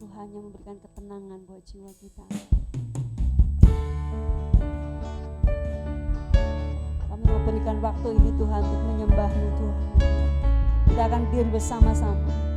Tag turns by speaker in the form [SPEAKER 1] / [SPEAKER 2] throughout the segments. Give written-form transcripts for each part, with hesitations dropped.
[SPEAKER 1] Tuhan yang memberikan ketenangan buat jiwa kita. Kami mau berikan waktu ini Tuhan untuk menyembah-Mu Tuhan. Kita akan berdiri bersama-sama.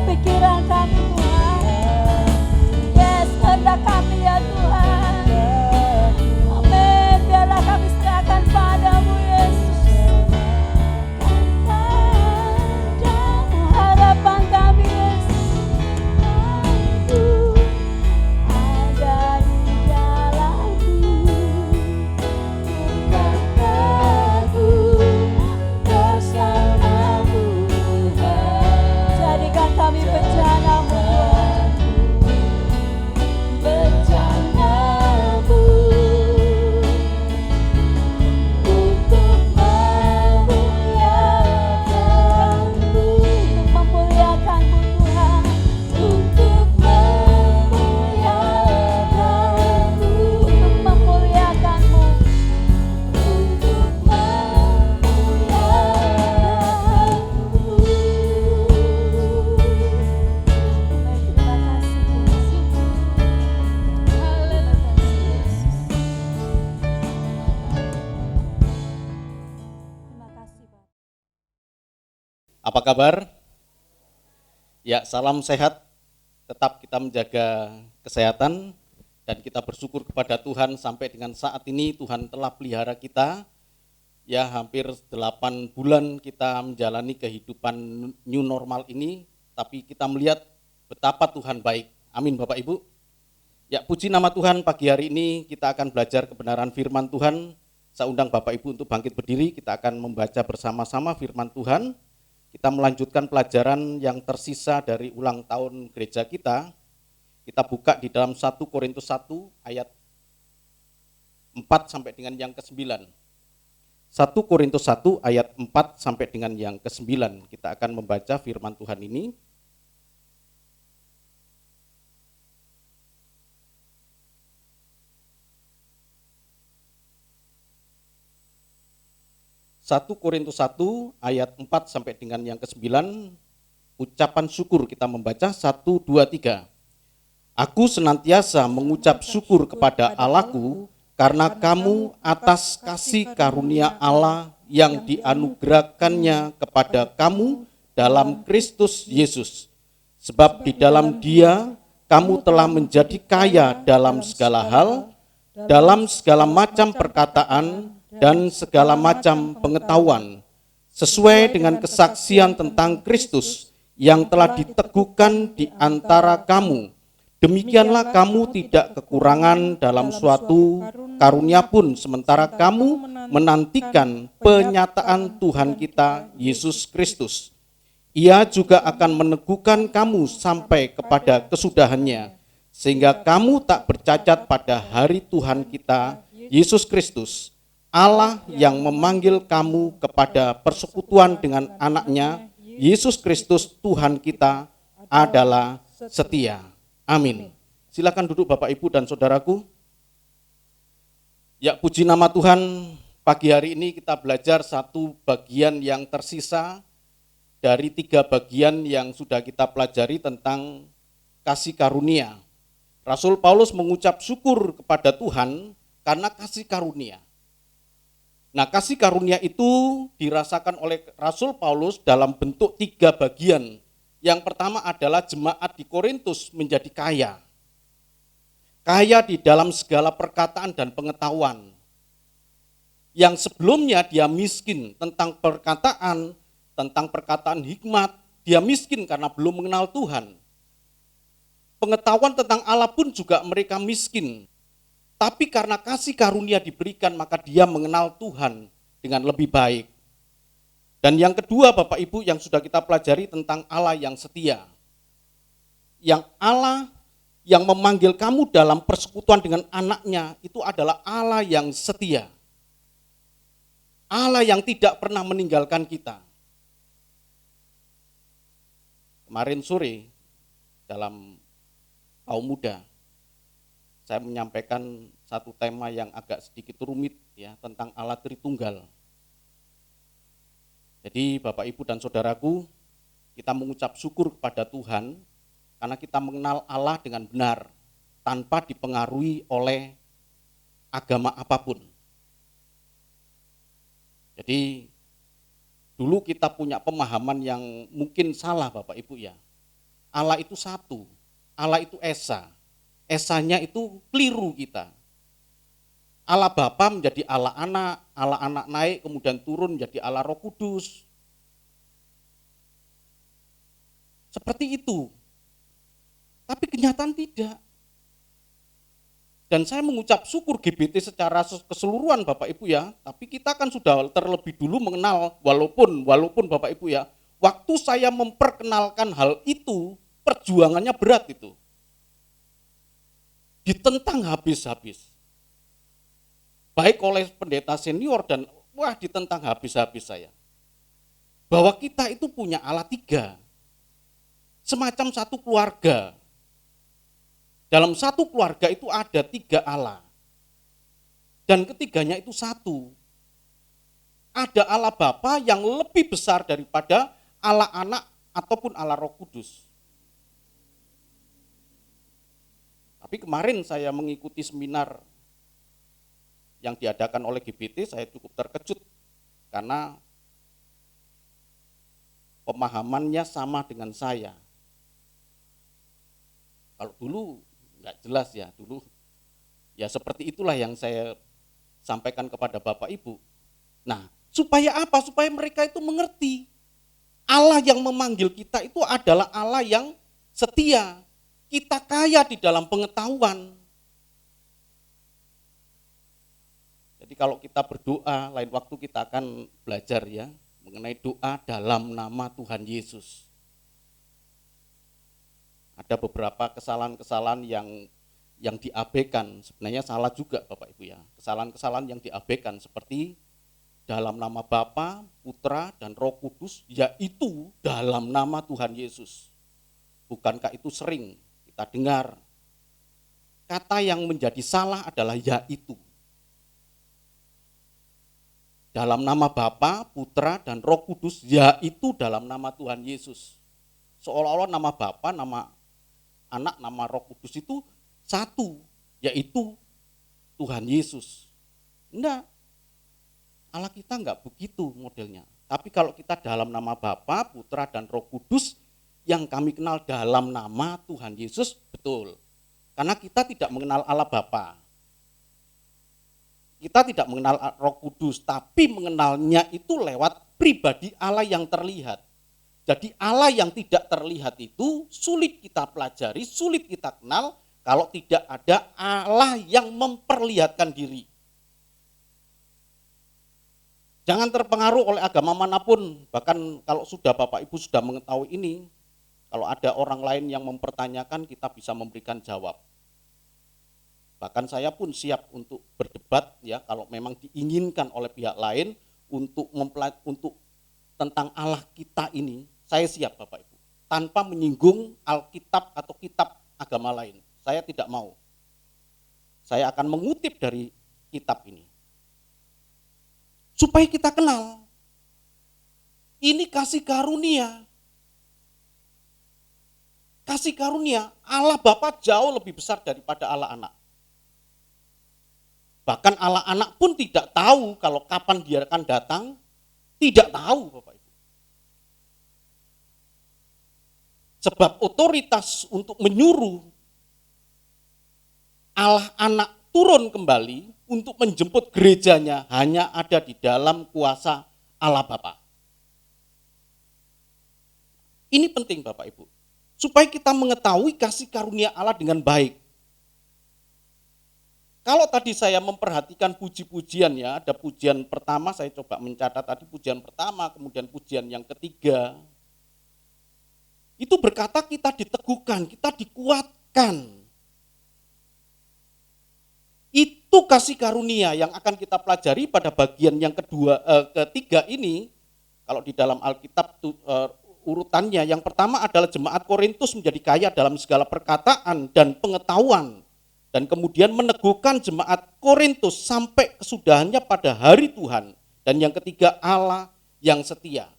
[SPEAKER 2] Pikiran kami Tuhan, yes. Apa kabar? Ya, salam sehat. Tetap kita menjaga kesehatan dan kita bersyukur kepada Tuhan sampai dengan saat ini Tuhan telah pelihara kita. Ya, hampir 8 bulan kita menjalani kehidupan new normal ini, tapi kita melihat betapa Tuhan baik. Amin Bapak Ibu. Ya, puji nama Tuhan, pagi hari ini kita akan belajar kebenaran firman Tuhan. Saya undang Bapak Ibu untuk bangkit berdiri, kita akan membaca bersama-sama firman Tuhan. Kita melanjutkan pelajaran yang tersisa dari ulang tahun gereja kita. Kita buka di dalam 1 Korintus 1 ayat 4 sampai dengan yang ke-9. 1 Korintus 1 ayat 4 sampai dengan yang ke-9. Kita akan membaca firman Tuhan ini. 1 Korintus 1 ayat 4 sampai dengan yang ke-9, ucapan syukur kita membaca 1, 2, 3. Aku senantiasa mengucap syukur kepada Allahku karena kamu atas kasih karunia Allah yang dianugerahkannya kepada kamu dalam Kristus Yesus. Sebab di dalam Dia kamu telah menjadi kaya dalam segala hal, dalam segala macam perkataan, dan segala macam pengetahuan, sesuai dengan kesaksian tentang Kristus yang telah diteguhkan di antara kamu. Demikianlah kamu tidak kekurangan dalam suatu karunia pun, sementara kamu menantikan penyataan Tuhan kita Yesus Kristus. Ia juga akan meneguhkan kamu sampai kepada kesudahannya, sehingga kamu tak bercacat pada hari Tuhan kita Yesus Kristus. Allah yang memanggil kamu kepada persekutuan dengan anaknya, Yesus Kristus Tuhan kita adalah setia. Amin. Silakan duduk Bapak Ibu dan Saudaraku. Ya, puji nama Tuhan, pagi hari ini kita belajar satu bagian yang tersisa dari 3 bagian yang sudah kita pelajari tentang kasih karunia. Rasul Paulus mengucap syukur kepada Tuhan karena kasih karunia. Nah, kasih karunia itu dirasakan oleh Rasul Paulus dalam bentuk 3 bagian. Yang pertama adalah jemaat di Korintus menjadi kaya. Kaya di dalam segala perkataan dan pengetahuan. Yang sebelumnya dia miskin tentang perkataan hikmat, dia miskin karena belum mengenal Tuhan. Pengetahuan tentang Allah pun juga mereka miskin. Tapi karena kasih karunia diberikan, maka dia mengenal Tuhan dengan lebih baik. Dan yang kedua Bapak Ibu yang sudah kita pelajari tentang Allah yang setia. Yang Allah yang memanggil kamu dalam persekutuan dengan anaknya itu adalah Allah yang setia. Allah yang tidak pernah meninggalkan kita. Kemarin sore dalam kaum muda, saya menyampaikan satu tema yang agak sedikit rumit ya tentang Allah Tritunggal. Jadi Bapak Ibu dan Saudaraku, kita mengucap syukur kepada Tuhan karena kita mengenal Allah dengan benar tanpa dipengaruhi oleh agama apapun. Jadi dulu kita punya pemahaman yang mungkin salah Bapak Ibu ya. Allah itu satu, Allah itu esa. Esanya itu keliru kita. Allah Bapa menjadi Allah anak naik kemudian turun menjadi Allah Roh Kudus. Seperti itu. Tapi kenyataan tidak. Dan saya mengucap syukur GBT secara keseluruhan Bapak Ibu ya, tapi kita kan sudah terlebih dulu mengenal walaupun Bapak Ibu ya, waktu saya memperkenalkan hal itu, perjuangannya berat itu. Ditentang habis-habis. Baik oleh pendeta senior dan ditentang habis-habis saya. Bahwa kita itu punya Allah 3. Semacam satu keluarga. Dalam satu keluarga itu ada 3 Allah. Dan ketiganya itu satu. Ada Allah Bapa yang lebih besar daripada Allah Anak ataupun Allah Roh Kudus. Tapi kemarin saya mengikuti seminar yang diadakan oleh GBT, saya cukup terkejut karena pemahamannya sama dengan saya. Kalau dulu nggak jelas ya, dulu ya seperti itulah yang saya sampaikan kepada Bapak Ibu. Nah, supaya apa? Supaya mereka itu mengerti Allah yang memanggil kita itu adalah Allah yang setia. Kita kaya di dalam pengetahuan. Jadi kalau kita berdoa, lain waktu kita akan belajar ya mengenai doa dalam nama Tuhan Yesus. Ada beberapa kesalahan-kesalahan yang diabaikan, sebenarnya salah juga Bapak Ibu ya. Kesalahan-kesalahan yang diabaikan seperti dalam nama Bapa, Putra, dan Roh Kudus, yaitu dalam nama Tuhan Yesus. Bukankah itu sering kita dengar? Kata yang menjadi salah adalah yaitu. Dalam nama Bapa, Putra, dan Roh Kudus, yaitu dalam nama Tuhan Yesus. Seolah-olah nama Bapa, nama Anak, nama Roh Kudus itu satu, yaitu Tuhan Yesus. Enggak, Allah kita enggak begitu modelnya. Tapi kalau kita dalam nama Bapa, Putra, dan Roh Kudus, yang kami kenal dalam nama Tuhan Yesus, betul. Karena kita tidak mengenal Allah Bapa. Kita tidak mengenal Roh Kudus, tapi mengenalnya itu lewat pribadi Allah yang terlihat. Jadi Allah yang tidak terlihat itu sulit kita pelajari, sulit kita kenal kalau tidak ada Allah yang memperlihatkan diri. Jangan terpengaruh oleh agama manapun, bahkan kalau sudah Bapak Ibu sudah mengetahui ini, kalau ada orang lain yang mempertanyakan kita bisa memberikan jawab. Bahkan saya pun siap untuk berdebat ya kalau memang diinginkan oleh pihak lain untuk tentang Allah kita ini, saya siap Bapak Ibu. Tanpa menyinggung Alkitab atau kitab agama lain. Saya tidak mau. Saya akan mengutip dari kitab ini. Supaya kita kenal. Ini kasih karunia. Kasih karunia Allah Bapa jauh lebih besar daripada Allah Anak. Bahkan Allah Anak pun tidak tahu kalau kapan dia akan datang, tidak tahu Bapak Ibu. Sebab otoritas untuk menyuruh Allah Anak turun kembali untuk menjemput gerejanya hanya ada di dalam kuasa Allah Bapa. Ini penting Bapak Ibu, supaya kita mengetahui kasih karunia Allah dengan baik. Kalau tadi saya memperhatikan puji-pujian ya, ada pujian pertama, saya coba mencatat tadi pujian pertama, kemudian pujian yang ketiga. Itu berkata kita diteguhkan, kita dikuatkan. Itu kasih karunia yang akan kita pelajari pada bagian yang ketiga ini. Kalau di dalam Alkitab urutannya, yang pertama adalah jemaat Korintus menjadi kaya dalam segala perkataan dan pengetahuan. Dan kemudian meneguhkan jemaat Korintus sampai kesudahannya pada hari Tuhan. Dan yang ketiga Allah yang setia.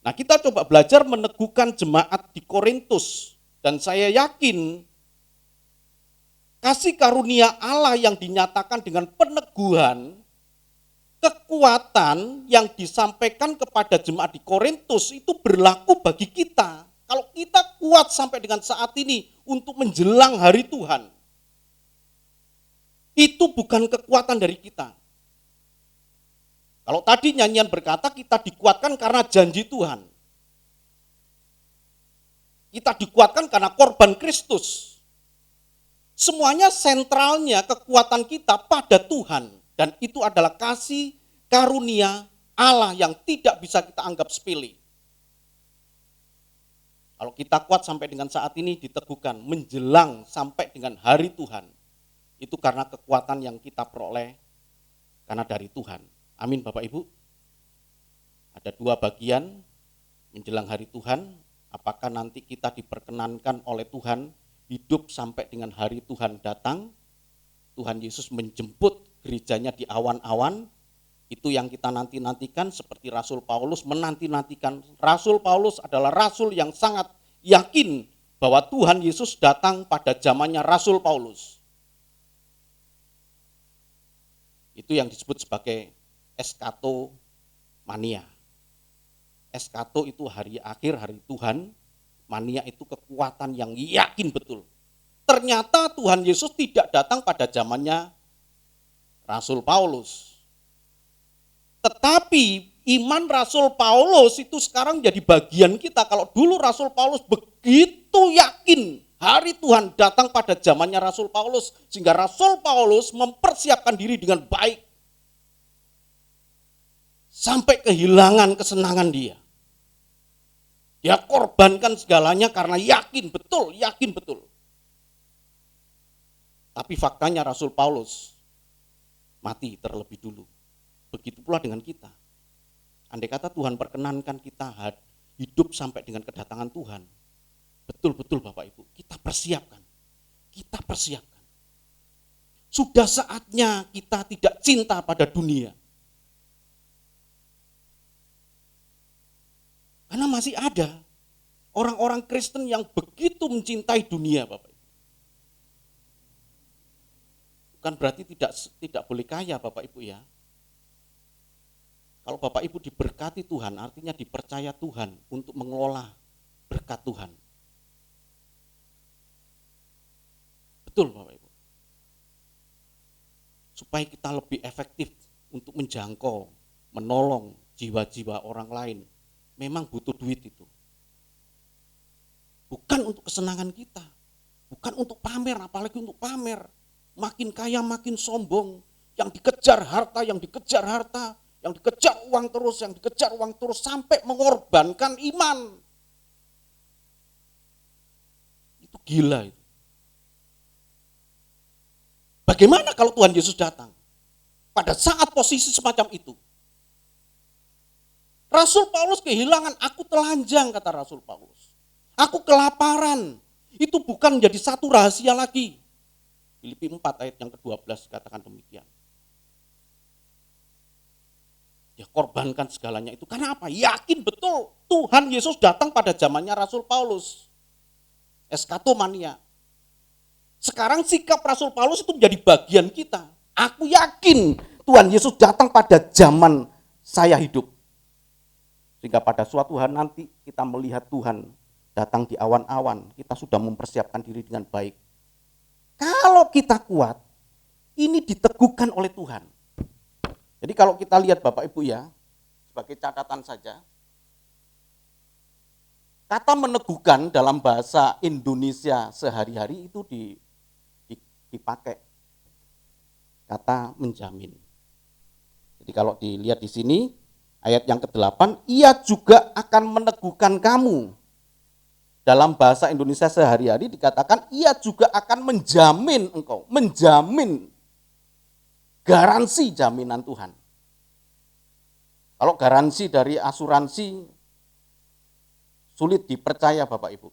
[SPEAKER 2] Nah kita coba belajar meneguhkan jemaat di Korintus. Dan saya yakin kasih karunia Allah yang dinyatakan dengan peneguhan, kekuatan yang disampaikan kepada jemaat di Korintus itu berlaku bagi kita. Kalau kita kuat sampai dengan saat ini untuk menjelang hari Tuhan, itu bukan kekuatan dari kita. Kalau tadi nyanyian berkata kita dikuatkan karena janji Tuhan. Kita dikuatkan karena korban Kristus. Semuanya sentralnya kekuatan kita pada Tuhan. Dan itu adalah kasih karunia Allah yang tidak bisa kita anggap sepele. Kalau kita kuat sampai dengan saat ini diteguhkan menjelang sampai dengan hari Tuhan. Itu karena kekuatan yang kita peroleh karena dari Tuhan. Amin Bapak Ibu. Ada dua bagian menjelang hari Tuhan. Apakah nanti kita diperkenankan oleh Tuhan hidup sampai dengan hari Tuhan datang. Tuhan Yesus menjemput gerejanya di awan-awan. Itu yang kita nanti-nantikan seperti Rasul Paulus menanti-nantikan. Rasul Paulus adalah rasul yang sangat yakin bahwa Tuhan Yesus datang pada zamannya Rasul Paulus. Itu yang disebut sebagai eskatomania. Eskato itu hari akhir, hari Tuhan. Mania itu kekuatan yang yakin betul. Ternyata Tuhan Yesus tidak datang pada zamannya Rasul Paulus. Tetapi iman Rasul Paulus itu sekarang jadi bagian kita. Kalau dulu Rasul Paulus begitu yakin hari Tuhan datang pada zamannya Rasul Paulus, sehingga Rasul Paulus mempersiapkan diri dengan baik. Sampai kehilangan kesenangan dia. Dia korbankan segalanya karena yakin betul. Tapi faktanya Rasul Paulus mati terlebih dulu. Begitu pula dengan kita. Andai kata Tuhan perkenankan kita hidup sampai dengan kedatangan Tuhan. Betul-betul Bapak Ibu, kita persiapkan. Sudah saatnya kita tidak cinta pada dunia. Karena masih ada orang-orang Kristen yang begitu mencintai dunia, Bapak Ibu. Bukan berarti tidak boleh kaya, Bapak Ibu ya. Kalau Bapak Ibu diberkati Tuhan, artinya dipercaya Tuhan untuk mengelola berkat Tuhan. Betul Bapak Ibu. Supaya kita lebih efektif untuk menjangkau, menolong jiwa-jiwa orang lain. Memang butuh duit itu. Bukan untuk kesenangan kita. Bukan untuk pamer, apalagi untuk pamer. Makin kaya makin sombong. Yang dikejar harta, yang dikejar uang terus sampai mengorbankan iman. Itu gila itu. Bagaimana kalau Tuhan Yesus datang? Pada saat posisi semacam itu. Rasul Paulus kehilangan, aku telanjang kata Rasul Paulus. Aku kelaparan. Itu bukan menjadi satu rahasia lagi. Filipi 4 ayat yang ke-12 katakan demikian. Dia korbankan segalanya itu. Karena apa? Yakin betul Tuhan Yesus datang pada zamannya Rasul Paulus. Eskatomania. Sekarang sikap Rasul Paulus itu menjadi bagian kita. Aku yakin Tuhan Yesus datang pada zaman saya hidup. Sehingga pada suatu hari nanti kita melihat Tuhan datang di awan-awan. Kita sudah mempersiapkan diri dengan baik. Kalau kita kuat, ini diteguhkan oleh Tuhan. Jadi kalau kita lihat Bapak Ibu ya, sebagai catatan saja, kata meneguhkan dalam bahasa Indonesia sehari-hari itu dipakai kata menjamin. Jadi kalau dilihat di sini, ayat yang ke-8, ia juga akan meneguhkan kamu. Dalam bahasa Indonesia sehari-hari dikatakan, ia juga akan menjamin engkau, menjamin. Garansi jaminan Tuhan. Kalau garansi dari asuransi sulit dipercaya Bapak Ibu.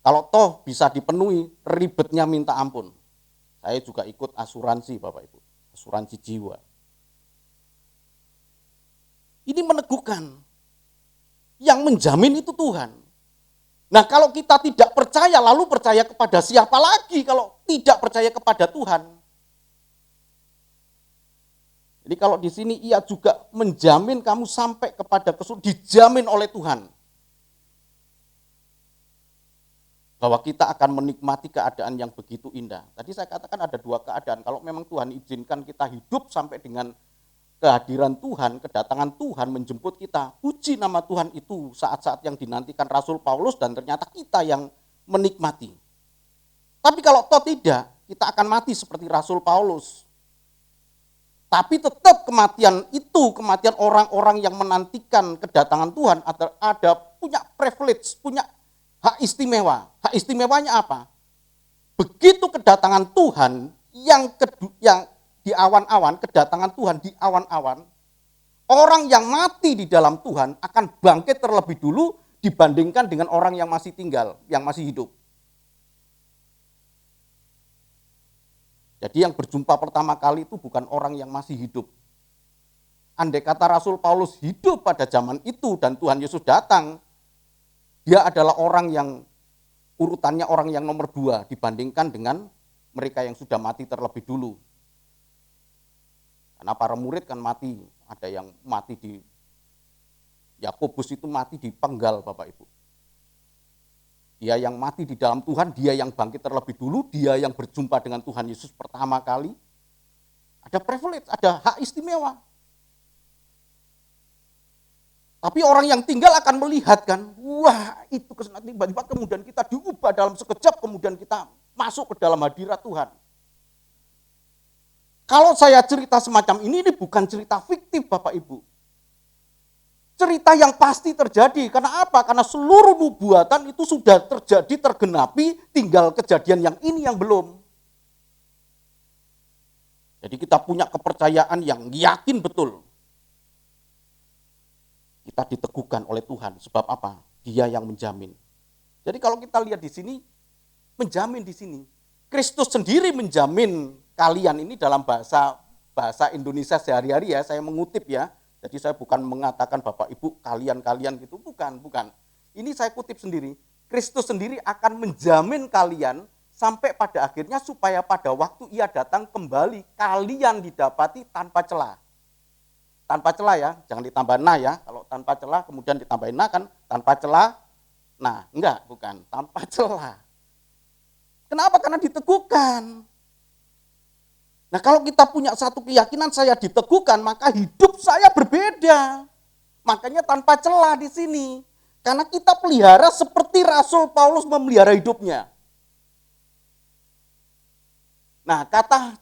[SPEAKER 2] Kalau toh bisa dipenuhi, ribetnya minta ampun. Saya juga ikut asuransi Bapak Ibu, asuransi jiwa. Ini meneguhkan. Yang menjamin itu Tuhan. Nah kalau kita tidak percaya, lalu percaya kepada siapa lagi kalau tidak percaya kepada Tuhan? Jadi kalau di sini ia juga menjamin kamu sampai kepada dijamin oleh Tuhan. Bahwa kita akan menikmati keadaan yang begitu indah. Tadi saya katakan ada dua keadaan. Kalau memang Tuhan izinkan kita hidup sampai dengan kehadiran Tuhan, kedatangan Tuhan menjemput kita. Puji nama Tuhan itu saat-saat yang dinantikan Rasul Paulus dan ternyata kita yang menikmati. Tapi kalau toh tidak, kita akan mati seperti Rasul Paulus. Tapi tetap kematian itu, kematian orang-orang yang menantikan kedatangan Tuhan ada punya privilege, punya hak istimewa. Hak istimewanya apa? Begitu kedatangan Tuhan yang di awan-awan, kedatangan Tuhan di awan-awan, orang yang mati di dalam Tuhan akan bangkit terlebih dulu dibandingkan dengan orang yang masih tinggal, yang masih hidup. Jadi yang berjumpa pertama kali itu bukan orang yang masih hidup. Andai kata Rasul Paulus hidup pada zaman itu dan Tuhan Yesus datang, dia adalah orang yang urutannya orang yang nomor 2 dibandingkan dengan mereka yang sudah mati terlebih dulu. Karena para murid kan mati, ada yang mati di Yakobus itu mati dipenggal Bapak Ibu. Dia yang mati di dalam Tuhan, dia yang bangkit terlebih dulu, dia yang berjumpa dengan Tuhan Yesus pertama kali. Ada privilege, ada hak istimewa. Tapi orang yang tinggal akan melihat kan, wah itu kesenangan tiba-tiba kemudian kita diubah dalam sekejap, kemudian kita masuk ke dalam hadirat Tuhan. Kalau saya cerita semacam ini bukan cerita fiktif Bapak Ibu. Cerita yang pasti terjadi. Karena apa? Karena seluruh nubuatan itu sudah terjadi, tergenapi, tinggal kejadian yang ini yang belum. Jadi kita punya kepercayaan yang yakin betul. Kita diteguhkan oleh Tuhan. Sebab apa? Dia yang menjamin. Jadi kalau kita lihat di sini, menjamin di sini. Kristus sendiri menjamin kalian ini dalam bahasa Indonesia sehari-hari ya, saya mengutip ya. Jadi saya bukan mengatakan Bapak Ibu kalian gitu, bukan. Ini saya kutip sendiri. Kristus sendiri akan menjamin kalian sampai pada akhirnya supaya pada waktu ia datang kembali kalian didapati tanpa celah. Tanpa celah ya, jangan ditambah na ya. Kalau tanpa celah kemudian ditambahin na kan tanpa celah. Nah, bukan tanpa celah. Kenapa? Karena diteguhkan. Nah kalau kita punya satu keyakinan saya diteguhkan, maka hidup saya berbeda. Makanya tanpa celah di sini. Karena kita pelihara seperti Rasul Paulus memelihara hidupnya. Nah kata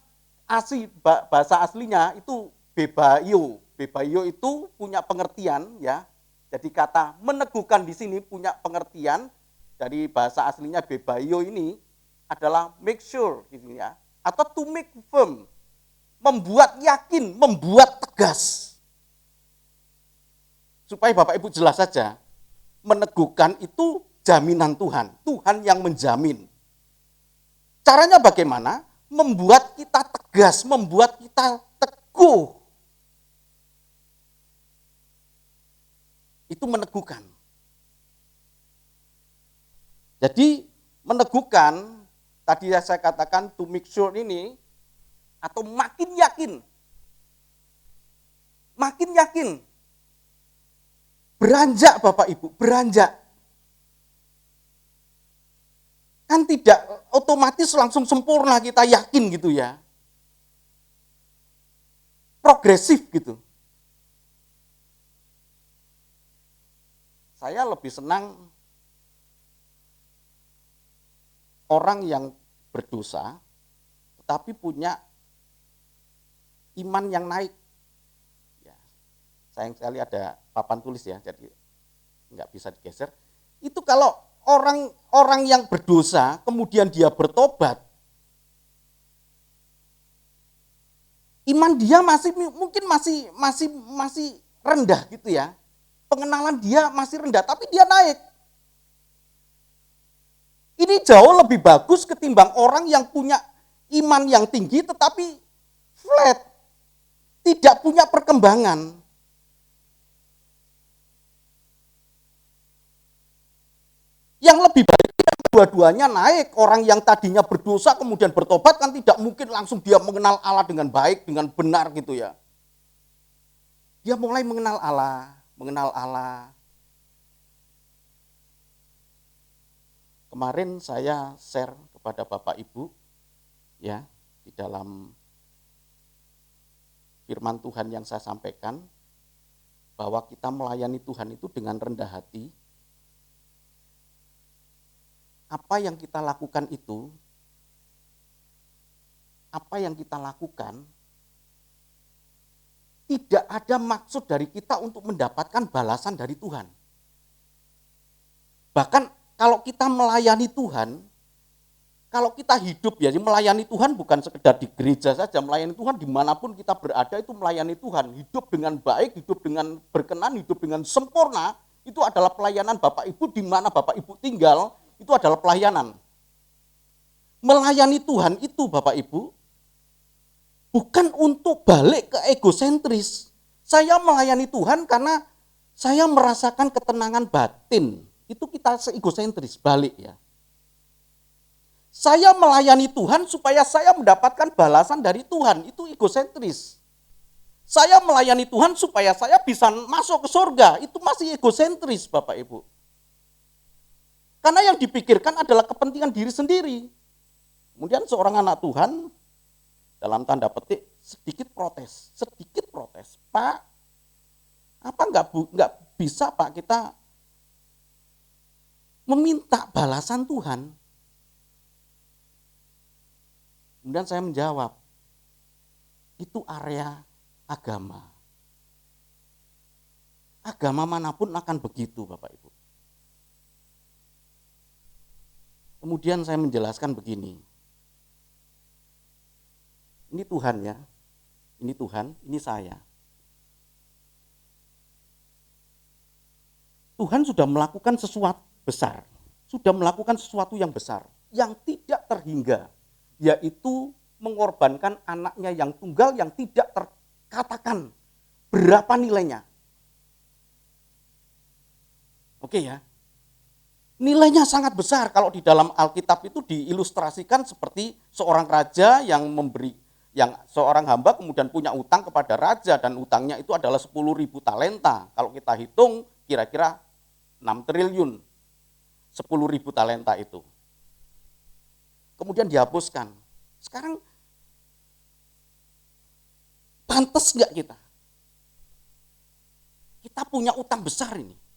[SPEAKER 2] bahasa aslinya itu bebaio. Bebaio itu punya pengertian ya. Jadi kata meneguhkan di sini punya pengertian dari bahasa aslinya bebaio ini adalah make sure gitu ya. Atau to make firm, membuat yakin, membuat tegas. Supaya Bapak Ibu jelas saja, meneguhkan itu jaminan Tuhan, Tuhan yang menjamin. Caranya bagaimana? Membuat kita tegas, membuat kita teguh. Itu meneguhkan. Jadi meneguhkan, tadi saya katakan to make sure ini, atau makin yakin. Makin yakin. Beranjak Bapak Ibu, beranjak. Kan tidak otomatis langsung sempurna kita yakin gitu ya. Progresif gitu. Saya lebih senang orang yang berdosa, tetapi punya iman yang naik. Ya, sayang sekali ada papan tulis ya, jadi nggak bisa digeser. Itu kalau orang yang berdosa, kemudian dia bertobat, iman dia mungkin masih rendah gitu ya. Pengenalan dia masih rendah, tapi dia naik. Ini jauh lebih bagus ketimbang orang yang punya iman yang tinggi tetapi flat, tidak punya perkembangan. Yang lebih baik dua-duanya naik. Orang yang tadinya berdosa kemudian bertobat kan tidak mungkin langsung dia mengenal Allah dengan baik, dengan benar gitu ya. Dia mulai mengenal Allah. Kemarin saya share kepada Bapak Ibu ya di dalam firman Tuhan yang saya sampaikan bahwa kita melayani Tuhan itu dengan rendah hati. Apa yang kita lakukan itu, tidak ada maksud dari kita untuk mendapatkan balasan dari Tuhan. Bahkan kalau kita melayani Tuhan, kalau kita hidup ya, melayani Tuhan bukan sekedar di gereja saja, melayani Tuhan dimanapun kita berada itu melayani Tuhan. Hidup dengan baik, hidup dengan berkenan, hidup dengan sempurna, itu adalah pelayanan Bapak Ibu di mana Bapak Ibu tinggal, itu adalah pelayanan. Melayani Tuhan itu Bapak Ibu, bukan untuk balik ke egosentris. Saya melayani Tuhan karena saya merasakan ketenangan batin. Itu kita egosentris, balik ya. Saya melayani Tuhan supaya saya mendapatkan balasan dari Tuhan. Itu egosentris. Saya melayani Tuhan supaya saya bisa masuk ke surga. Itu masih egosentris, Bapak Ibu. Karena yang dipikirkan adalah kepentingan diri sendiri. Kemudian seorang anak Tuhan, dalam tanda petik, sedikit protes. Pak, apa nggak bisa Pak kita meminta balasan Tuhan? Kemudian saya menjawab, itu area agama. Agama manapun akan begitu, Bapak Ibu. Kemudian saya menjelaskan begini. Ini Tuhan ya. Ini Tuhan, ini saya. Tuhan sudah melakukan sesuatu besar. Sudah melakukan sesuatu yang besar. Yang tidak terhingga. Yaitu mengorbankan anaknya yang tunggal yang tidak terkatakan berapa nilainya. Oke ya. Nilainya sangat besar kalau di dalam Alkitab itu diilustrasikan seperti seorang raja yang seorang hamba kemudian punya utang kepada raja dan utangnya itu adalah 10.000 talenta. Kalau kita hitung kira-kira 6 triliun 10.000 talenta itu. Kemudian dihapuskan. Sekarang pantas nggak kita? Kita punya utang besar ini.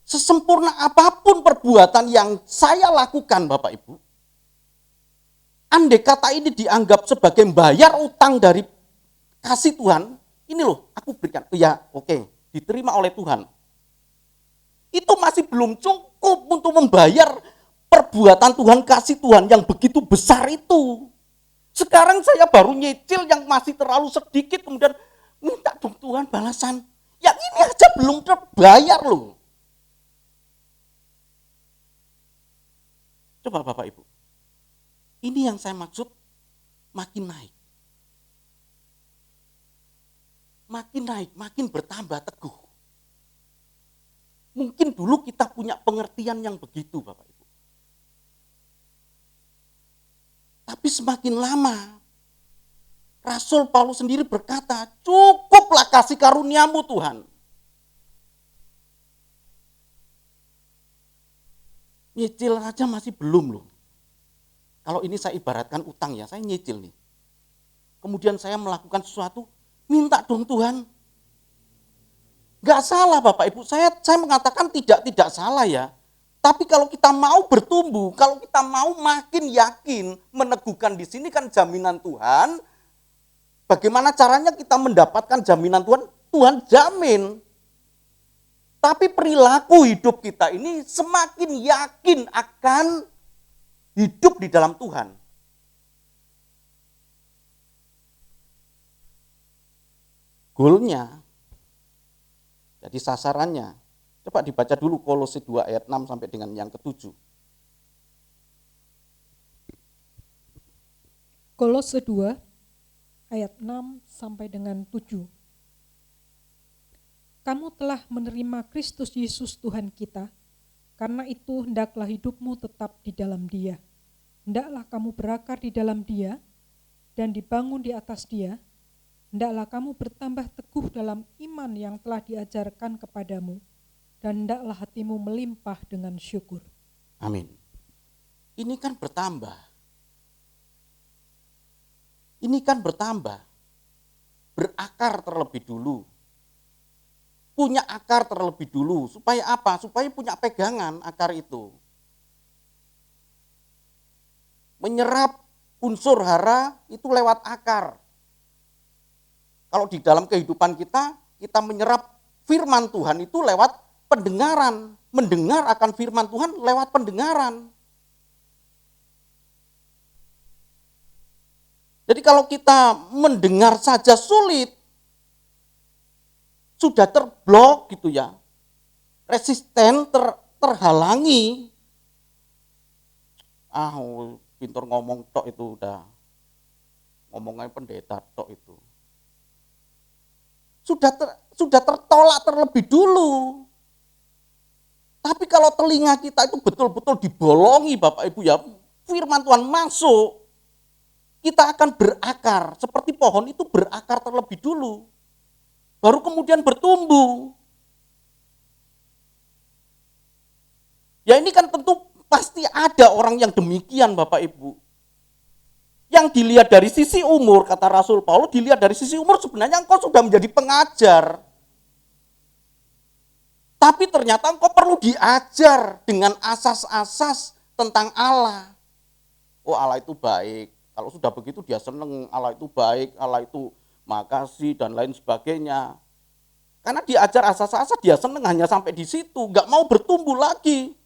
[SPEAKER 2] Sesempurna apapun perbuatan yang saya lakukan, Bapak Ibu, andai kata ini dianggap sebagai bayar utang dari kasih Tuhan, ini loh aku berikan, ya oke, diterima oleh Tuhan. Itu masih belum cukup untuk membayar perbuatan Tuhan, kasih Tuhan yang begitu besar itu. Sekarang saya baru nyicil yang masih terlalu sedikit, kemudian minta dong Tuhan balasan. Yang ini aja belum terbayar loh. Coba Bapak Ibu, ini yang saya maksud makin naik. Makin naik, makin bertambah teguh. Mungkin dulu kita punya pengertian yang begitu Bapak Ibu. Tapi semakin lama, Rasul Paulus sendiri berkata, cukuplah kasih karuniamu Tuhan. Nyicil aja masih belum loh. Kalau ini saya ibaratkan utang ya, saya nyicil nih. Kemudian saya melakukan sesuatu, minta dong Tuhan. Gak salah Bapak Ibu, saya mengatakan tidak salah ya. Tapi kalau kita mau bertumbuh, kalau kita mau makin yakin, meneguhkan di sini kan jaminan Tuhan. Bagaimana caranya kita mendapatkan jaminan Tuhan? Tuhan jamin. Tapi perilaku hidup kita ini semakin yakin akan hidup di dalam Tuhan. Goalnya, jadi sasarannya, coba dibaca dulu Kolose 2 ayat 6 sampai dengan yang ke-7.
[SPEAKER 3] Kolose 2 ayat 6 sampai dengan 7. Kamu telah menerima Kristus Yesus Tuhan kita, karena itu hendaklah hidupmu tetap di dalam Dia. Hendaklah kamu berakar di dalam Dia dan dibangun di atas Dia. Hendaklah kamu bertambah teguh dalam iman yang telah diajarkan kepadamu, dan hendaklah hatimu melimpah dengan syukur.
[SPEAKER 2] Amin. Ini kan bertambah. Ini kan bertambah. Berakar terlebih dulu. Punya akar terlebih dulu. Supaya apa? Supaya punya pegangan akar itu. Menyerap unsur hara itu lewat akar. Kalau di dalam kehidupan kita menyerap firman Tuhan itu lewat pendengaran. Mendengar akan firman Tuhan lewat pendengaran. Jadi kalau kita mendengar saja sulit, sudah terblok gitu ya, resisten, terhalangi. Pintar ngomong tok itu udah, ngomongnya pendeta tok itu. Sudah tertolak terlebih dulu. Tapi kalau telinga kita itu betul-betul dibolongi Bapak Ibu ya, firman Tuhan masuk. kita akan berakar. Seperti pohon itu berakar terlebih dulu. Baru kemudian bertumbuh. Ya ini kan tentu pasti ada orang yang demikian Bapak Ibu. Yang dilihat dari sisi umur, kata Rasul Paulus, dilihat dari sisi umur sebenarnya engkau sudah menjadi pengajar. Tapi ternyata engkau perlu diajar dengan asas-asas tentang Allah. Oh Allah itu baik. Kalau sudah begitu dia senang, Allah itu baik, Allah itu makasih dan lain sebagainya. Karena diajar asas-asas dia senang hanya sampai di situ, nggak mau bertumbuh lagi.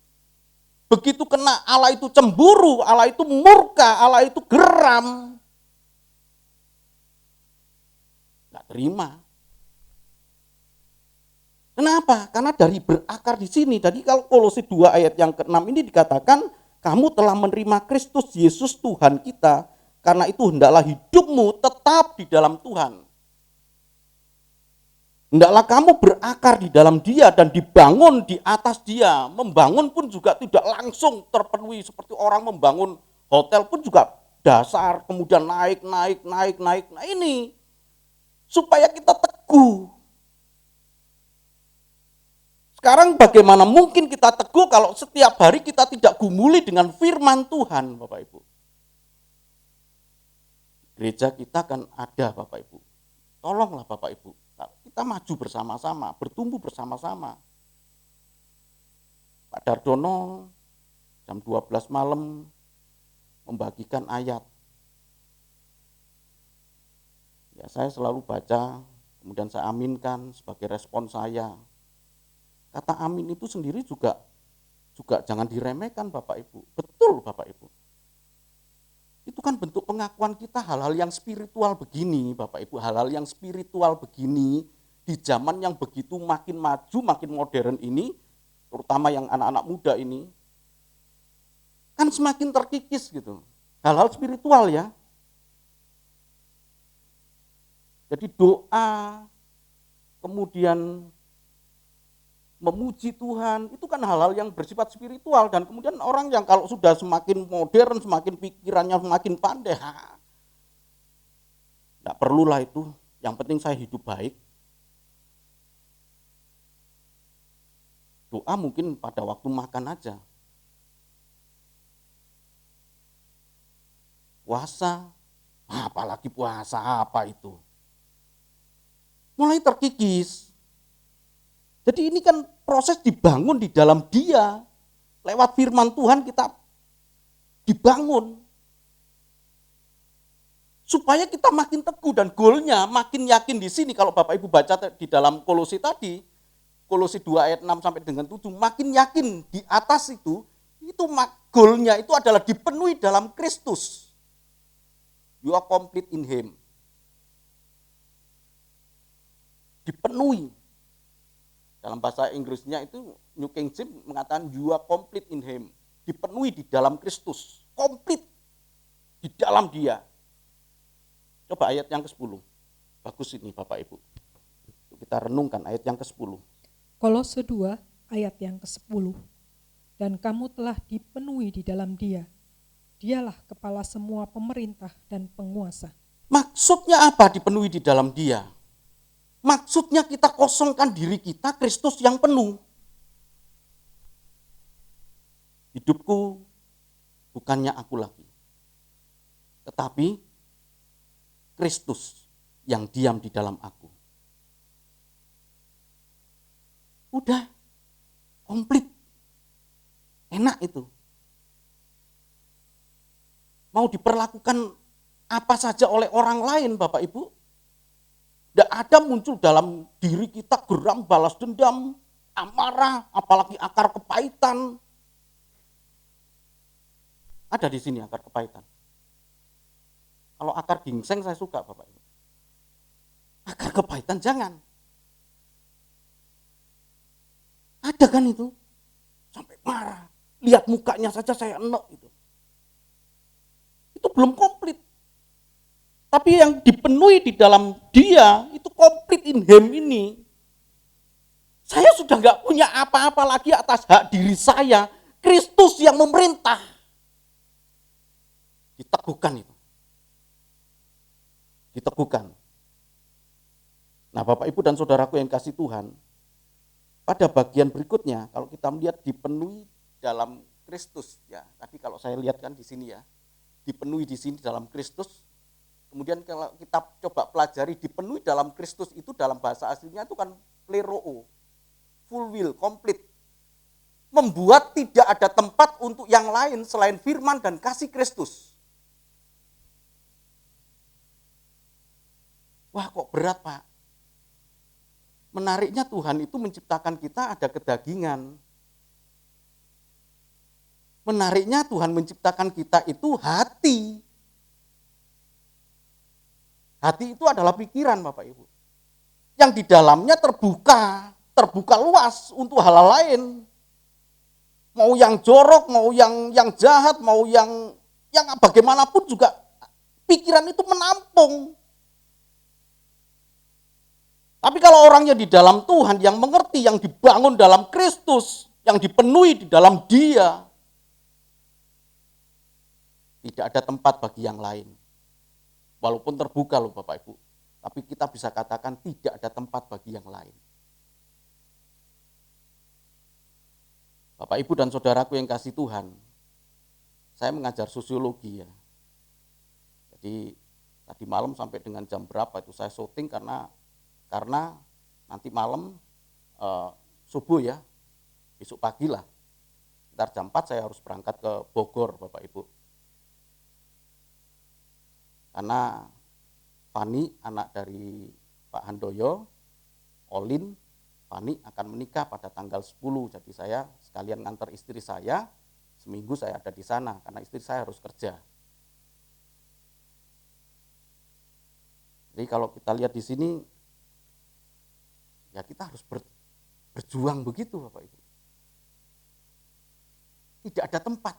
[SPEAKER 2] Begitu kena Allah itu cemburu, Allah itu murka, Allah itu geram. Nggak terima. Kenapa? Karena dari berakar di sini. Jadi kalau Kolose 2 ayat yang ke-6 ini dikatakan, kamu telah menerima Kristus Yesus Tuhan kita, karena itu hendaklah hidupmu tetap di dalam Tuhan. Hendaklah kamu berakar di dalam Dia dan dibangun di atas Dia. Membangun pun juga tidak langsung terpenuhi seperti orang membangun hotel pun juga dasar, kemudian naik. Nah ini supaya kita teguh. Sekarang bagaimana mungkin kita teguh kalau setiap hari kita tidak gumuli dengan firman Tuhan, Bapak Ibu. Gereja kita kan ada Bapak Ibu. Tolonglah Bapak Ibu, kita maju bersama-sama, bertumbuh bersama-sama. Pak Dardono jam 12 malam membagikan ayat. Ya saya selalu baca, kemudian saya aminkan sebagai respon saya. Kata amin itu sendiri juga jangan diremehkan Bapak Ibu. Betul Bapak Ibu. Itu kan bentuk pengakuan kita hal-hal yang spiritual begini Bapak Ibu. Hal-hal yang spiritual begini di zaman yang begitu makin maju, makin modern ini, terutama yang anak-anak muda ini, kan semakin terkikis gitu. Hal-hal spiritual ya. Jadi doa, kemudian memuji Tuhan, itu kan hal-hal yang bersifat spiritual. Dan kemudian orang yang kalau sudah semakin modern, semakin pikirannya semakin pandai, enggak perlulah itu, yang penting saya hidup baik. Doa mungkin pada waktu makan aja. Puasa, apalagi puasa apa itu? Mulai terkikis. Jadi ini kan proses dibangun di dalam Dia. Lewat firman Tuhan kita dibangun. Supaya kita makin teguh dan goalnya makin yakin di sini. Kalau Bapak Ibu baca di dalam Kolose tadi, Kolose 2 ayat 6 sampai dengan 7, makin yakin di atas itu goalnya itu adalah dipenuhi dalam Kristus. You are complete in Him. Dipenuhi. Dalam bahasa Inggrisnya itu New King James mengatakan you are complete in Him. Dipenuhi di dalam Kristus. Komplit di dalam Dia. Coba ayat yang ke-10. Bagus ini Bapak Ibu. Kita renungkan ayat yang ke-10.
[SPEAKER 3] Kolose 2 ayat yang ke-10. Dan kamu telah dipenuhi di dalam Dia. Dialah kepala semua pemerintah dan penguasa.
[SPEAKER 2] Maksudnya apa dipenuhi di dalam Dia? Maksudnya kita kosongkan diri kita, Kristus yang penuh. Hidupku bukannya aku lagi, tetapi Kristus yang diam di dalam aku. Udah, komplit. Enak itu. Mau diperlakukan apa saja oleh orang lain Bapak Ibu. Tidak ada muncul dalam diri kita geram, balas dendam, amarah, apalagi akar kepahitan. Ada di sini akar kepahitan. Kalau akar ginseng saya suka Bapak Ibu. Akar kepahitan jangan. Ada kan itu? Sampai marah. Lihat mukanya saja saya enek gitu. Itu belum komplit. Tapi yang dipenuhi di dalam Dia, itu komplit in Him ini. Saya sudah enggak punya apa-apa lagi atas hak diri saya. Kristus yang memerintah. Diteguhkan itu. diteguhkan. Nah, Bapak Ibu dan Saudaraku yang kasih Tuhan, pada bagian berikutnya kalau kita melihat dipenuhi dalam Kristus ya. Tadi kalau saya lihat kan di sini ya, dipenuhi di sini dalam Kristus. Kemudian kalau kita coba pelajari dipenuhi dalam Kristus itu dalam bahasa aslinya itu kan pleroo, full will, komplit. Membuat tidak ada tempat untuk yang lain selain firman dan kasih Kristus. Wah, kok berat, Pak? Menariknya Tuhan itu menciptakan kita ada kedagingan. Menariknya Tuhan menciptakan kita itu hati. Hati itu adalah pikiran, Bapak Ibu. Yang di dalamnya terbuka luas untuk hal-hal lain. Mau yang jorok, mau yang jahat, mau yang bagaimanapun juga pikiran itu menampung. Tapi kalau orangnya di dalam Tuhan, yang mengerti, yang dibangun dalam Kristus, yang dipenuhi di dalam Dia, tidak ada tempat bagi yang lain. Walaupun terbuka loh Bapak Ibu, tapi kita bisa katakan tidak ada tempat bagi yang lain. Bapak Ibu dan Saudaraku yang kasih Tuhan, saya mengajar sosiologi ya. Jadi tadi malam sampai dengan jam berapa itu saya syuting karena nanti malam subuh ya, besok pagi lah, sekitar jam 4 saya harus berangkat ke Bogor Bapak Ibu. Karena Fani, anak dari Pak Handoyo, Olin, Fani akan menikah pada tanggal 10, jadi saya sekalian nganter istri saya, seminggu saya ada di sana, karena istri saya harus kerja. Jadi kalau kita lihat di sini, ya kita harus berjuang begitu Bapak Ibu. Tidak ada tempat.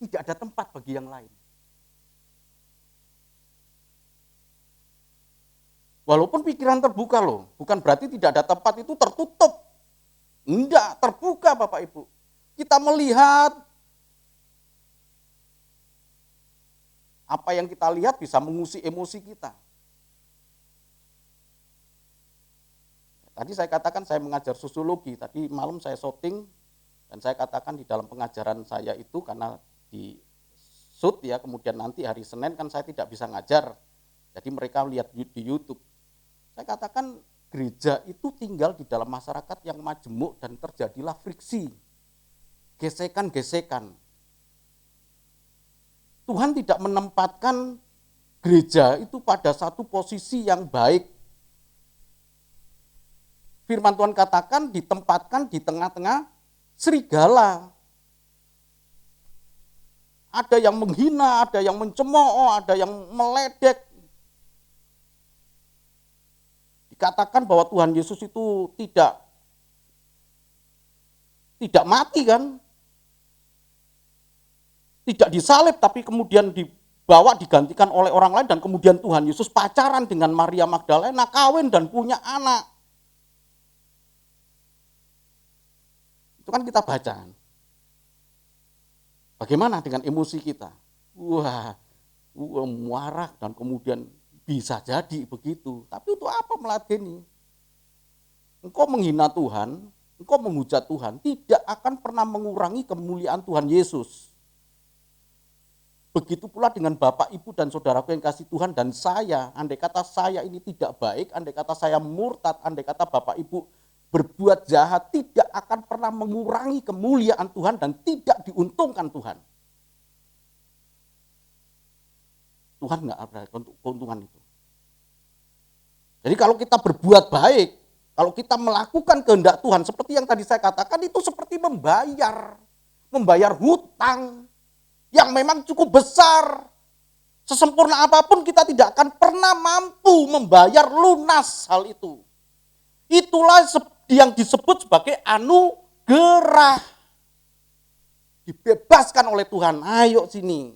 [SPEAKER 2] Tidak ada tempat bagi yang lain. Walaupun pikiran terbuka loh, bukan berarti tidak ada tempat itu tertutup. Enggak, terbuka Bapak Ibu. Kita melihat apa yang kita lihat bisa mengusik emosi kita. Tadi saya katakan saya mengajar sosiologi, tadi malam saya syuting dan saya katakan di dalam pengajaran saya itu karena di shoot ya, kemudian nanti hari Senin kan saya tidak bisa ngajar. Jadi mereka lihat di YouTube. Saya katakan gereja itu tinggal di dalam masyarakat yang majemuk dan terjadilah friksi, gesekan-gesekan. Tuhan tidak menempatkan gereja itu pada satu posisi yang baik. Firman Tuhan katakan ditempatkan di tengah-tengah serigala. Ada yang menghina, ada yang mencemooh, ada yang meledek. Dikatakan bahwa Tuhan Yesus itu tidak mati kan, tidak disalib tapi kemudian dibawa digantikan oleh orang lain dan kemudian Tuhan Yesus pacaran dengan Maria Magdalena, kawin dan punya anak. Itu kan kita baca. Bagaimana dengan emosi kita? Wah, marah dan kemudian bisa jadi begitu. Tapi untuk apa meladeni? Engkau menghina Tuhan, engkau menghujat Tuhan, tidak akan pernah mengurangi kemuliaan Tuhan Yesus. Begitu pula dengan Bapak, Ibu, dan Saudaraku yang kasih Tuhan dan saya. Andai kata saya ini tidak baik, andai kata saya murtad, andai kata Bapak, Ibu berbuat jahat, tidak akan pernah mengurangi kemuliaan Tuhan dan tidak diuntungkan Tuhan. Tuhan nggak ada keuntungan itu. Jadi kalau kita berbuat baik, kalau kita melakukan kehendak Tuhan, seperti yang tadi saya katakan, itu seperti membayar hutang yang memang cukup besar. Sesempurna apapun kita tidak akan pernah mampu membayar lunas hal itu. Itulah yang disebut sebagai anugerah. Dibebaskan oleh Tuhan, ayo sini.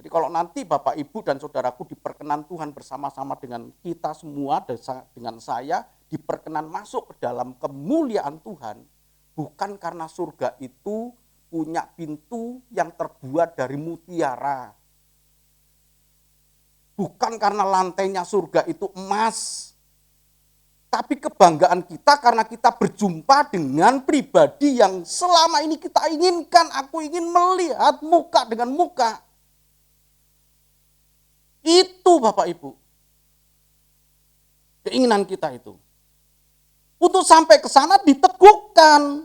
[SPEAKER 2] Jadi kalau nanti Bapak, Ibu, dan Saudaraku diperkenan Tuhan bersama-sama dengan kita semua, dengan saya, diperkenan masuk ke dalam kemuliaan Tuhan, bukan karena surga itu punya pintu yang terbuat dari mutiara. Bukan karena lantainya surga itu emas, tapi kebanggaan kita karena kita berjumpa dengan pribadi yang selama ini kita inginkan. Aku ingin melihat muka dengan muka. Itu Bapak Ibu. Keinginan kita itu. Untuk sampai ke sana diteguhkan.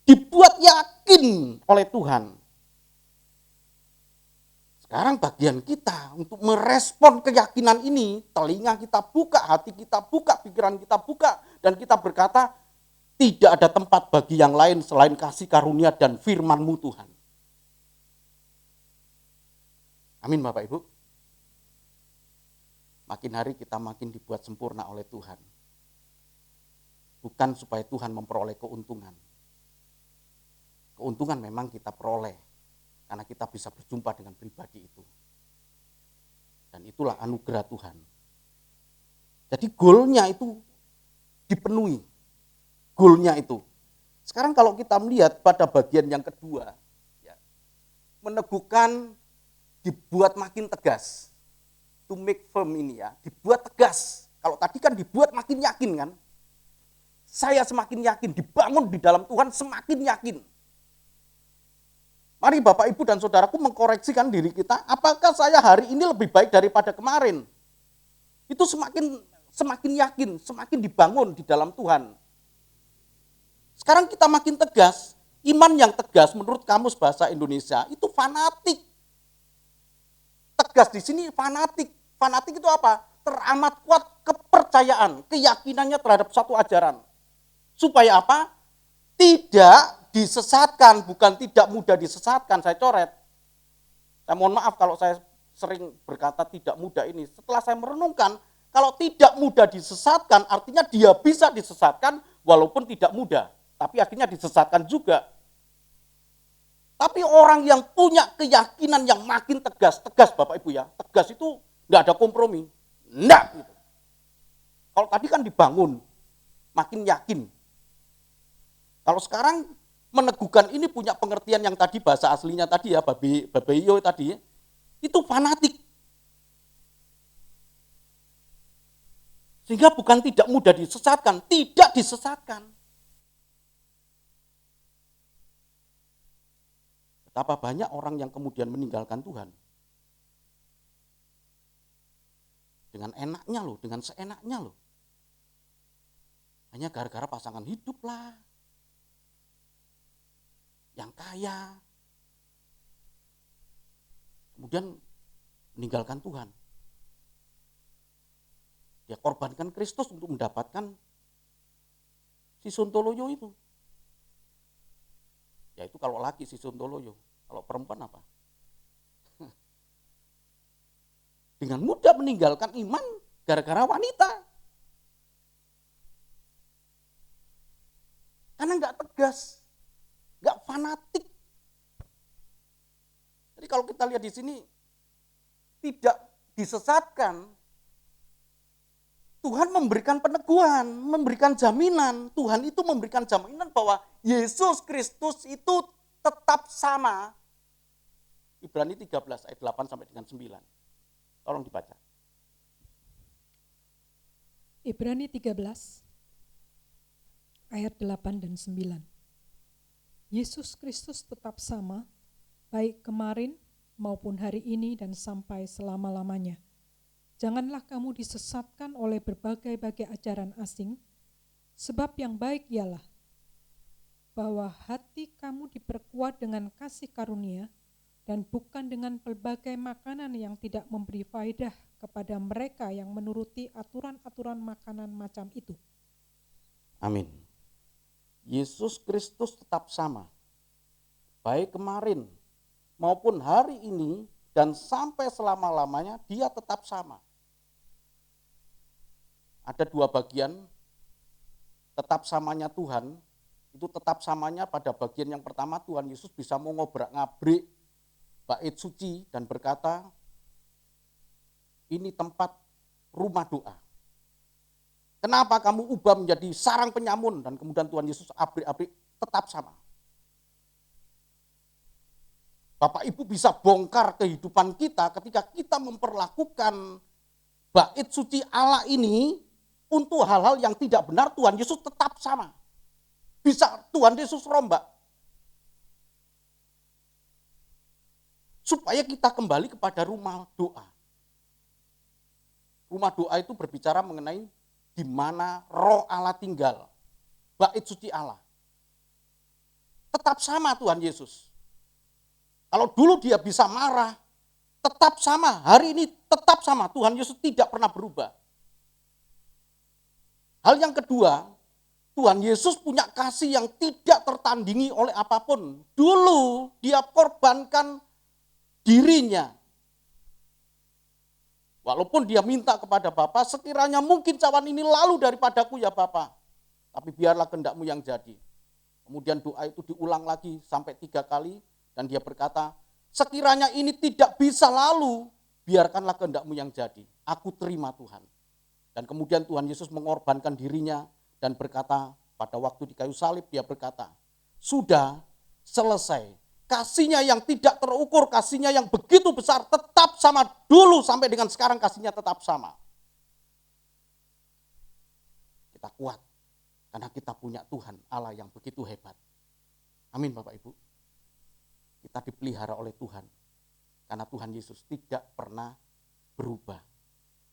[SPEAKER 2] Dibuat yakin oleh Tuhan. Sekarang bagian kita untuk merespon keyakinan ini, telinga kita buka, hati kita buka, pikiran kita buka, dan kita berkata, tidak ada tempat bagi yang lain selain kasih karunia dan firman-Mu Tuhan. Amin Bapak Ibu. Makin hari kita makin dibuat sempurna oleh Tuhan. Bukan supaya Tuhan memperoleh keuntungan. Keuntungan memang kita peroleh. Karena kita bisa berjumpa dengan pribadi itu. Dan itulah anugerah Tuhan. Jadi goalnya itu dipenuhi. Goalnya itu. Sekarang kalau kita melihat pada bagian yang kedua. Ya, meneguhkan dibuat makin tegas. To make firm ini ya. Dibuat tegas. Kalau tadi kan dibuat makin yakin kan. Saya semakin yakin. Dibangun di dalam Tuhan semakin yakin. Mari Bapak, Ibu, dan Saudaraku mengkoreksikan diri kita, apakah saya hari ini lebih baik daripada kemarin? Itu semakin yakin, semakin dibangun di dalam Tuhan. Sekarang kita makin tegas, iman yang tegas menurut Kamus Bahasa Indonesia itu fanatik. Tegas di sini fanatik. Fanatik itu apa? Teramat kuat kepercayaan, keyakinannya terhadap satu ajaran. Supaya apa? Tidak disesatkan, bukan tidak mudah disesatkan, saya coret. Saya mohon maaf kalau saya sering berkata tidak mudah ini. Setelah saya merenungkan, kalau tidak mudah disesatkan, artinya dia bisa disesatkan walaupun tidak mudah. Tapi akhirnya disesatkan juga. Tapi orang yang punya keyakinan yang makin tegas Bapak Ibu ya, tegas itu enggak ada kompromi. Enggak gitu. Kalau tadi kan dibangun, makin yakin. Kalau sekarang meneguhkan ini punya pengertian yang tadi bahasa aslinya tadi ya, Babeyo tadi, itu fanatik. Sehingga bukan tidak mudah disesatkan, tidak disesatkan. Betapa banyak orang yang kemudian meninggalkan Tuhan. Dengan enaknya loh, dengan seenaknya loh. Hanya gara-gara pasangan hidup lah. Yang kaya, kemudian meninggalkan Tuhan. Dia korbankan Kristus untuk mendapatkan si Sontoloyo itu. Ya itu kalau laki si Sontoloyo, kalau perempuan apa? Dengan mudah meninggalkan iman gara-gara wanita. Karena enggak tegas. Enggak fanatik. Jadi kalau kita lihat di sini tidak disesatkan. Tuhan memberikan peneguhan, memberikan jaminan. Tuhan itu memberikan jaminan bahwa Yesus Kristus itu tetap sama. Ibrani 13 ayat 8 sampai dengan 9. Tolong dibaca.
[SPEAKER 3] Ibrani 13 ayat 8 dan 9. Yesus Kristus tetap sama, baik kemarin maupun hari ini dan sampai selama-lamanya. Janganlah kamu disesatkan oleh berbagai-bagai ajaran asing, sebab yang baik ialah bahwa hati kamu diperkuat dengan kasih karunia dan bukan dengan pelbagai makanan yang tidak memberi faedah kepada mereka yang menuruti aturan-aturan makanan macam itu.
[SPEAKER 2] Amin. Yesus Kristus tetap sama, baik kemarin maupun hari ini dan sampai selama-lamanya dia tetap sama. Ada dua bagian tetap samanya Tuhan, itu tetap samanya pada bagian yang pertama Tuhan Yesus bisa mengobrak-ngabrik bait suci dan berkata, ini tempat rumah doa. Kenapa kamu ubah menjadi sarang penyamun? Dan kemudian Tuhan Yesus abrik-abrik tetap sama. Bapak Ibu bisa bongkar kehidupan kita ketika kita memperlakukan bait suci Allah ini untuk hal-hal yang tidak benar, Tuhan Yesus tetap sama. Bisa Tuhan Yesus rombak. Supaya kita kembali kepada rumah doa. Rumah doa itu berbicara mengenai di mana roh Allah tinggal. Bait suci Allah. Tetap sama Tuhan Yesus. Kalau dulu dia bisa marah, tetap sama. Hari ini tetap sama. Tuhan Yesus tidak pernah berubah. Hal yang kedua, Tuhan Yesus punya kasih yang tidak tertandingi oleh apapun. Dulu dia korbankan dirinya. Walaupun dia minta kepada Bapa, sekiranya mungkin cawan ini lalu daripadaku ya Bapa. Tapi biarlah kehendakmu yang jadi. Kemudian doa itu diulang lagi sampai 3 kali. Dan dia berkata, sekiranya ini tidak bisa lalu, biarkanlah kehendakmu yang jadi. Aku terima Tuhan. Dan kemudian Tuhan Yesus mengorbankan dirinya dan berkata, pada waktu di kayu salib dia berkata, sudah selesai. Kasihnya yang tidak terukur, kasihnya yang begitu besar, tetap sama dulu sampai dengan sekarang kasihnya tetap sama. Kita kuat, karena kita punya Tuhan Allah yang begitu hebat. Amin Bapak Ibu. Kita dipelihara oleh Tuhan, karena Tuhan Yesus tidak pernah berubah.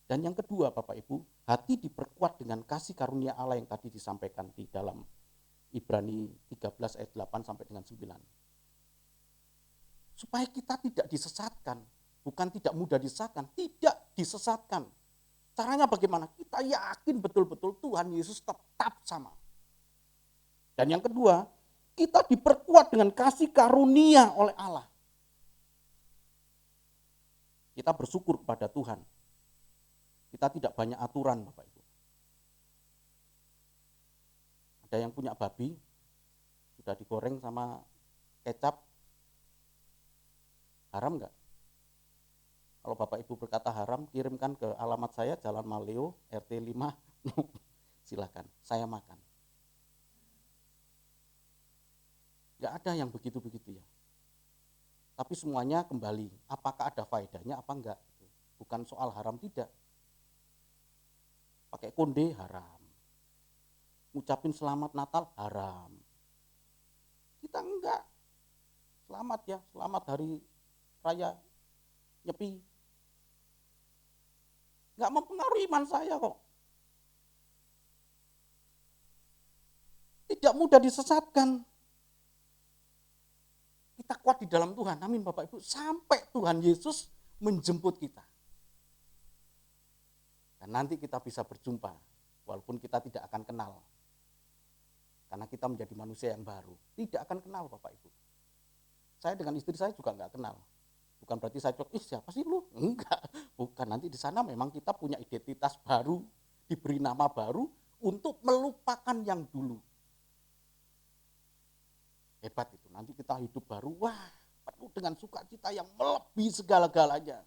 [SPEAKER 2] Dan yang kedua Bapak Ibu, hati diperkuat dengan kasih karunia Allah yang tadi disampaikan di dalam Ibrani 13 ayat 8 sampai dengan 9. Supaya kita tidak disesatkan, bukan tidak mudah disesatkan, tidak disesatkan. Caranya bagaimana? Kita yakin betul-betul Tuhan Yesus tetap sama. Dan yang kedua, kita diperkuat dengan kasih karunia oleh Allah. Kita bersyukur kepada Tuhan. Kita tidak banyak aturan Bapak Ibu. Ada yang punya babi, sudah digoreng sama kecap, haram enggak? Kalau Bapak Ibu berkata haram, kirimkan ke alamat saya Jalan Maleo, RT 5, silakan, saya makan. Enggak ada yang begitu-begitu ya. Tapi semuanya kembali, apakah ada faedahnya apa enggak? Bukan soal haram tidak. Pakai konde haram. Ngucapin selamat Natal haram. Kita enggak. Selamat ya, selamat hari raya Nyepi. Enggak mempengaruhi iman saya kok. Tidak mudah disesatkan. Kita kuat di dalam Tuhan, amin Bapak Ibu, sampai Tuhan Yesus menjemput kita. Dan nanti kita bisa berjumpa, walaupun kita tidak akan kenal. Karena kita menjadi manusia yang baru, tidak akan kenal Bapak Ibu. Saya dengan istri saya juga enggak kenal. Bukan berarti saya cocok, siapa sih lu? Enggak, bukan. Nanti di sana memang kita punya identitas baru, diberi nama baru untuk melupakan yang dulu. Hebat itu, nanti kita hidup baru, wah penuh dengan sukacita yang melebihi segala-galanya.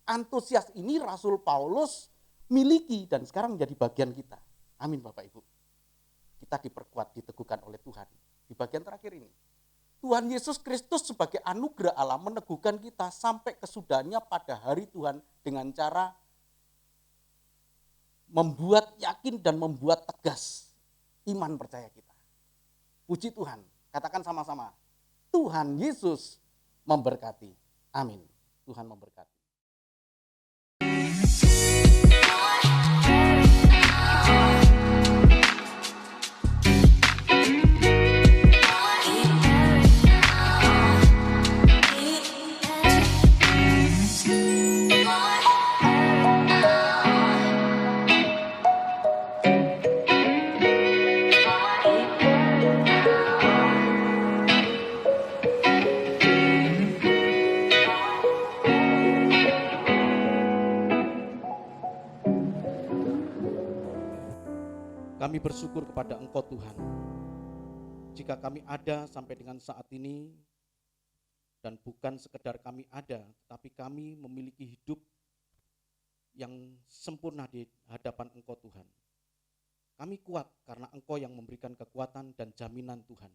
[SPEAKER 2] Antusias ini Rasul Paulus miliki dan sekarang menjadi bagian kita. Amin Bapak Ibu. Kita diperkuat, diteguhkan oleh Tuhan. Di bagian terakhir ini, Tuhan Yesus Kristus sebagai anugerah Allah meneguhkan kita sampai kesudahannya pada hari Tuhan dengan cara membuat yakin dan membuat tegas iman percaya kita. Puji Tuhan. Katakan sama-sama, Tuhan Yesus memberkati. Amin. Tuhan memberkati. Kami bersyukur kepada Engkau Tuhan, jika kami ada sampai dengan saat ini, dan bukan sekedar kami ada, tapi kami memiliki hidup yang sempurna di hadapan Engkau Tuhan. Kami kuat karena Engkau yang memberikan kekuatan dan jaminan Tuhan.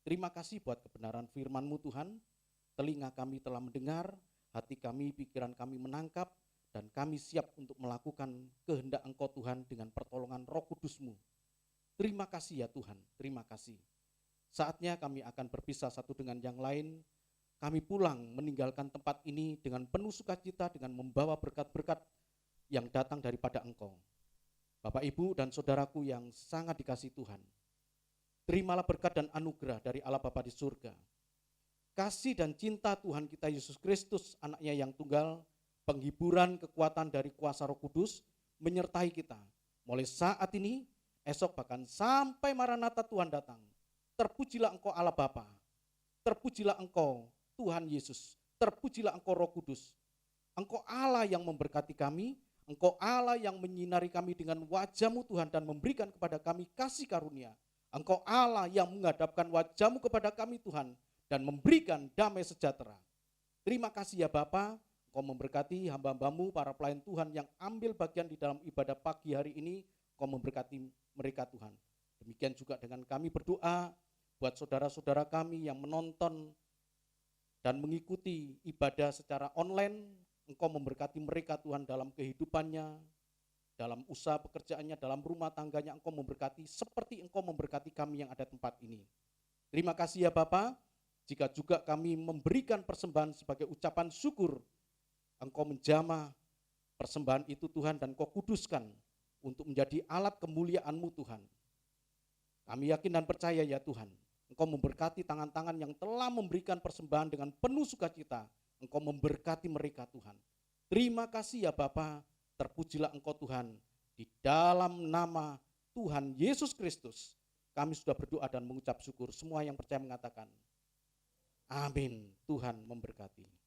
[SPEAKER 2] Terima kasih buat kebenaran firman-Mu Tuhan, telinga kami telah mendengar, hati kami, pikiran kami menangkap, dan kami siap untuk melakukan kehendak Engkau Tuhan dengan pertolongan Roh Kudus-Mu. Terima kasih ya Tuhan, terima kasih. Saatnya kami akan berpisah satu dengan yang lain. Kami pulang meninggalkan tempat ini dengan penuh sukacita, dengan membawa berkat-berkat yang datang daripada Engkau. Bapak, Ibu, dan saudaraku yang sangat dikasihi Tuhan, terimalah berkat dan anugerah dari Allah Bapa di surga. Kasih dan cinta Tuhan kita Yesus Kristus, anaknya yang tunggal, penghiburan kekuatan dari kuasa Roh Kudus menyertai kita. Mulai saat ini, esok bahkan sampai Maranatha Tuhan datang. Terpujilah Engkau Allah Bapa, terpujilah Engkau Tuhan Yesus, terpujilah Engkau Roh Kudus. Engkau Allah yang memberkati kami, Engkau Allah yang menyinari kami dengan wajah-Mu Tuhan dan memberikan kepada kami kasih karunia. Engkau Allah yang menghadapkan wajah-Mu kepada kami Tuhan dan memberikan damai sejahtera. Terima kasih ya Bapa, Engkau memberkati hamba-hamba-Mu, para pelayan Tuhan yang ambil bagian di dalam ibadah pagi hari ini, Engkau memberkati mereka Tuhan. Demikian juga dengan kami berdoa buat saudara-saudara kami yang menonton dan mengikuti ibadah secara online, Engkau memberkati mereka Tuhan dalam kehidupannya, dalam usaha pekerjaannya, dalam rumah tangganya, Engkau memberkati seperti Engkau memberkati kami yang ada tempat ini. Terima kasih ya Bapa, jika juga kami memberikan persembahan sebagai ucapan syukur, Engkau menjamah persembahan itu Tuhan dan Engkau kuduskan untuk menjadi alat kemuliaan-Mu Tuhan. Kami yakin dan percaya ya Tuhan, Engkau memberkati tangan-tangan yang telah memberikan persembahan dengan penuh sukacita. Engkau memberkati mereka Tuhan. Terima kasih ya Bapa, terpujilah Engkau Tuhan. Di dalam nama Tuhan Yesus Kristus, kami sudah berdoa dan mengucap syukur. Semua yang percaya mengatakan, amin. Tuhan memberkati.